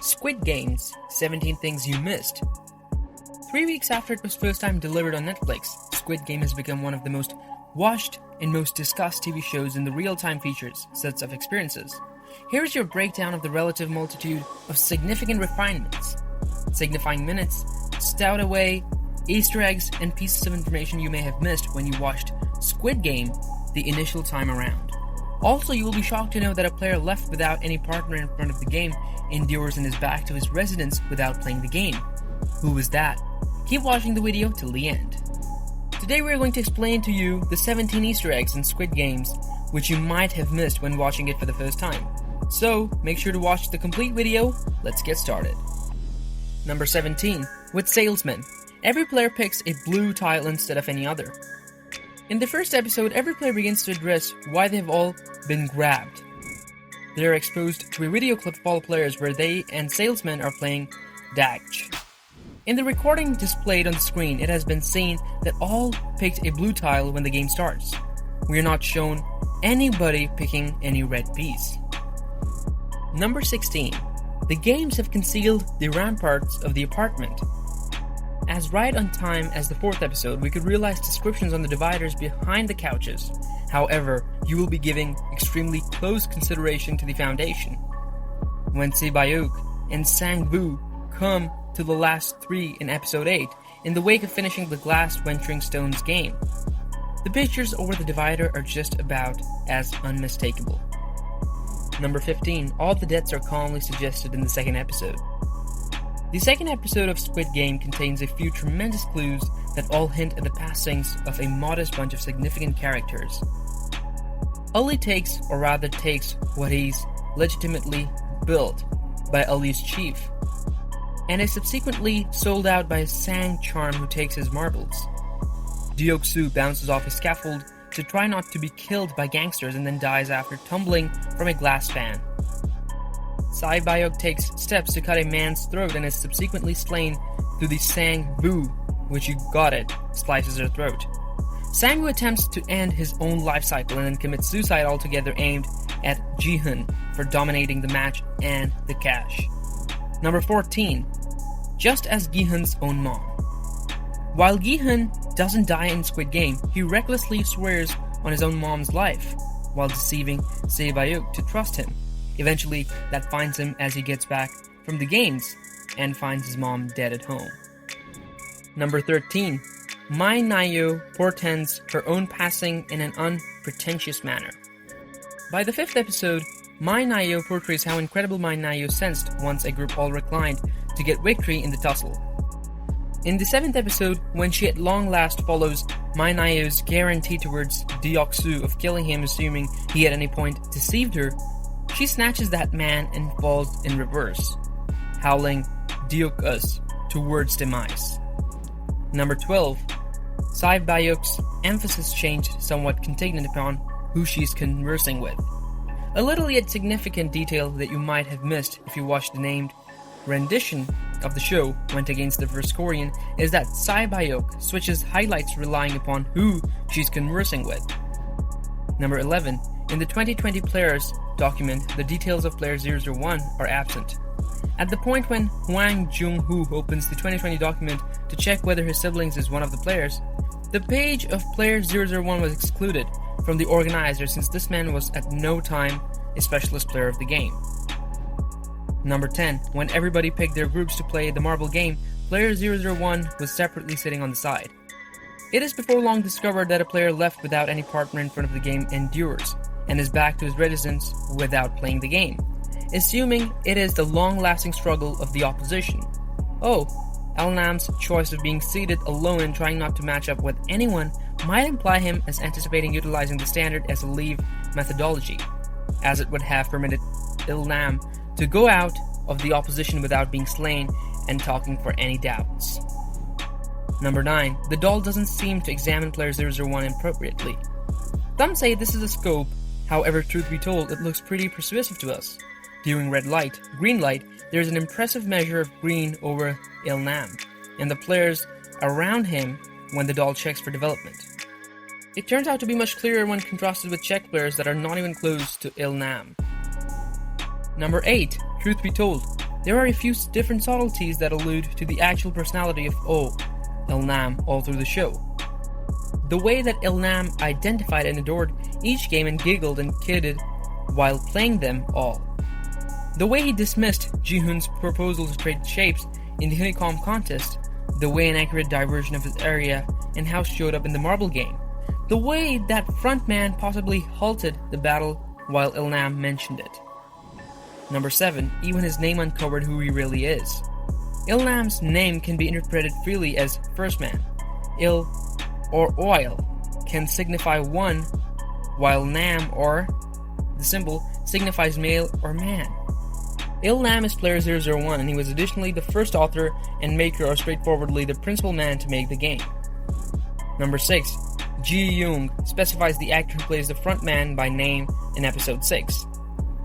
Squid Game's 17 Things You Missed. 3 weeks after it was first time delivered on Netflix, Squid Game has become one of the most watched and most discussed TV shows in the real-time features sets of experiences. Here is your breakdown of the relative multitude of significant refinements, signifying minutes, stowed away, Easter eggs, and pieces of information you may have missed when you watched Squid Game the initial time around. Also, you will be shocked to know that a player left without any partner in front of the game endures and is back to his residence without playing the game. Who was that? Keep watching the video till the end. Today we are going to explain to you the 17 Easter eggs in Squid Games which you might have missed when watching it for the first time. So, make sure to watch the complete video. Let's get started. Number 17. With Salesmen. Every player picks a blue tile instead of any other. In the first episode, every player begins to address why they have all been grabbed. They are exposed to a video clip of all players where they and salesmen are playing Dagch. In the recording displayed on the screen, it has been seen that all picked a blue tile when the game starts. We are not shown anybody picking any red piece. Number 16. The games have concealed the ramparts of the apartment. As right on time as the 4th episode, we could realize descriptions on the dividers behind the couches. However, you will be giving extremely close consideration to the foundation. When Sebayuk and Sang-woo come to the last 3 in episode 8, in the wake of finishing the glass venturing stones game, the pictures over the divider are just about as unmistakable. Number 15. All the deaths are calmly suggested in the 2nd episode. The 2nd episode of Squid Game contains a few tremendous clues that all hint at the passings of a modest bunch of significant characters. Ali takes what he's legitimately built by Ali's chief, and is subsequently sold out by Sang Charm, who takes his marbles. Deok-soo bounces off a scaffold to try not to be killed by gangsters and then dies after tumbling from a glass fan. Sebayuk takes steps to cut a man's throat and is subsequently slain through the Sang-woo, which you got it, slices her throat. Sang-woo attempts to end his own life cycle and then commits suicide altogether, aimed at Ji-hun for dominating the match and the cash. Number 14. Just as Gi-hun's own mom. While Gi-hun doesn't die in Squid Game, he recklessly swears on his own mom's life while deceiving Sebayuk to trust him. Eventually, that finds him as he gets back from the games and finds his mom dead at home. Number 13. Mai Nayo portends her own passing in an unpretentious manner. By the 5th episode, Mai Nayo portrays how incredible Mai Nayo sensed once a group all reclined to get victory in the tussle. In the 7th episode, when she at long last follows Mai Nayo's guarantee towards Deok-soo of killing him assuming he at any point deceived her, she snatches that man and falls in reverse, howling Deok-us towards demise. Number 12. Sebayuk's emphasis changed somewhat contingent upon who she is conversing with. A little yet significant detail that you might have missed if you watched the named rendition of the show went against the first Korean is that Sebayuk switches highlights relying upon who she's conversing with. Number 11. In the 2020 players document, the details of player 001 are absent. At the point when Hwang Jung-hoo opens the 2020 document to check whether his siblings is one of the players, the page of player 001 was excluded from the organizer since this man was at no time a specialist player of the game. Number 10. When everybody picked their groups to play the marble game, player 001 was separately sitting on the side. It is before long discovered that a player left without any partner in front of the game endures, and is back to his residence without playing the game, assuming it is the long-lasting struggle of the opposition. Oh, Elnam's choice of being seated alone and trying not to match up with anyone might imply him as anticipating utilizing the standard as a leave methodology, as it would have permitted Elnam to go out of the opposition without being slain and talking for any doubts. Number 9. The doll doesn't seem to examine player 001 appropriately. Some say this is a scope, however, truth be told, it looks pretty persuasive to us. During red light, green light, there is an impressive measure of green over Ilnam, and the players around him when the doll checks for development. It turns out to be much clearer when contrasted with check players that are not even close to Ilnam. Number 8. truth be told, there are a few different subtleties that allude to the actual personality of Ilnam all through the show. The way that Ilnam identified and adored each game and giggled and kidded while playing them all. The way he dismissed Ji-hoon's proposal to trade shapes in the honeycomb contest. The way an accurate diversion of his area and house showed up in the marble game. The way that frontman possibly halted the battle while Ilnam mentioned it. Number 7. Even his name uncovered who he really is. Ilnam's name can be interpreted freely as first man. Il or oil can signify one, while Nam or the symbol signifies male or man. Ilnam is player 001 and he was additionally the first author and maker or straightforwardly the principal man to make the game. Number 6. Ji-young specifies the actor who plays the front man by name in episode 6.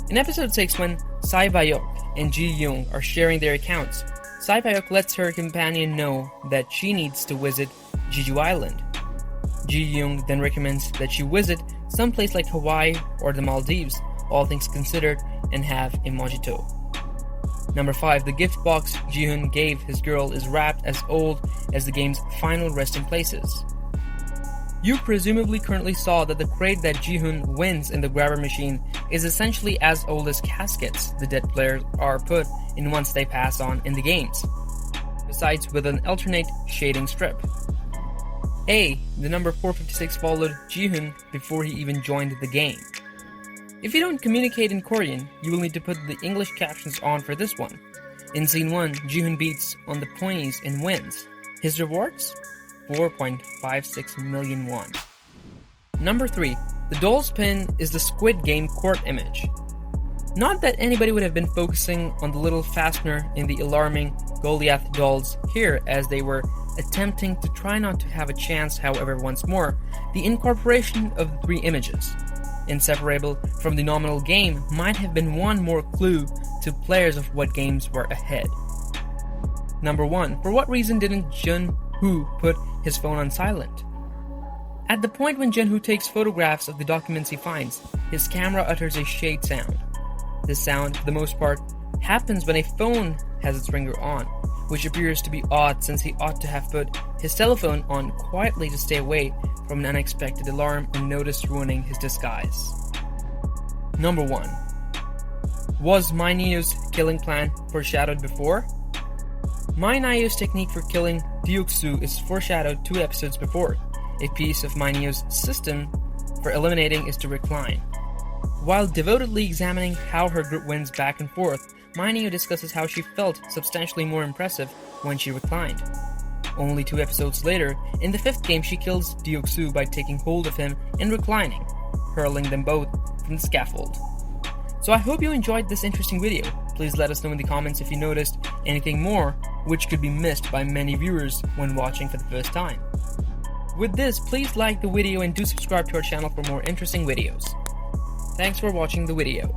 In episode 6, when Sae-bayok and Ji-young are sharing their accounts, Sae-bayok lets her companion know that she needs to visit Jeju Island. Ji-young then recommends that she visit someplace like Hawaii or the Maldives, all things considered, and have a mojito. Number 5. The gift box Ji-hoon gave his girl is wrapped as old as the game's final resting places. You presumably currently saw that the crate that Ji-hoon wins in the grabber machine is essentially as old as caskets the dead players are put in once they pass on in the games, besides with an alternate shading strip. The number 456 followed Ji-hoon before he even joined the game. If you don't communicate in Korean, you will need to put the English captions on for this one. In Scene 1, Ji-hoon beats on the pointies and wins. His rewards? 4.56 million won. Number 3. The doll's pin is the Squid Game court image. Not that anybody would have been focusing on the little fastener in the alarming Goliath dolls here, as they were attempting to try not to have a chance. However, once more, the incorporation of the 3 images, inseparable from the nominal game, might have been one more clue to players of what games were ahead. Number 1. For what reason didn't Jun-hoo put his phone on silent? At the point when Jun-hoo takes photographs of the documents he finds, his camera utters a shade sound. This sound, for the most part, happens when a phone has its ringer on, which appears to be odd since he ought to have put his telephone on quietly to stay away from an unexpected alarm and notice ruining his disguise. Number 1. Was Mai Neo's killing plan foreshadowed before? Mai Neo's technique for killing Deok-soo is foreshadowed 2 episodes before. A piece of Mai Neo's system for eliminating is to recline. While devotedly examining how her group wins back and forth, Mai Neo discusses how she felt substantially more impressive when she reclined. Only 2 episodes later, in the 5th game, she kills Deok-soo by taking hold of him and reclining, hurling them both from the scaffold. So I hope you enjoyed this interesting video. Please let us know in the comments if you noticed anything more which could be missed by many viewers when watching for the first time. With this, please like the video and do subscribe to our channel for more interesting videos. Thanks for watching the video.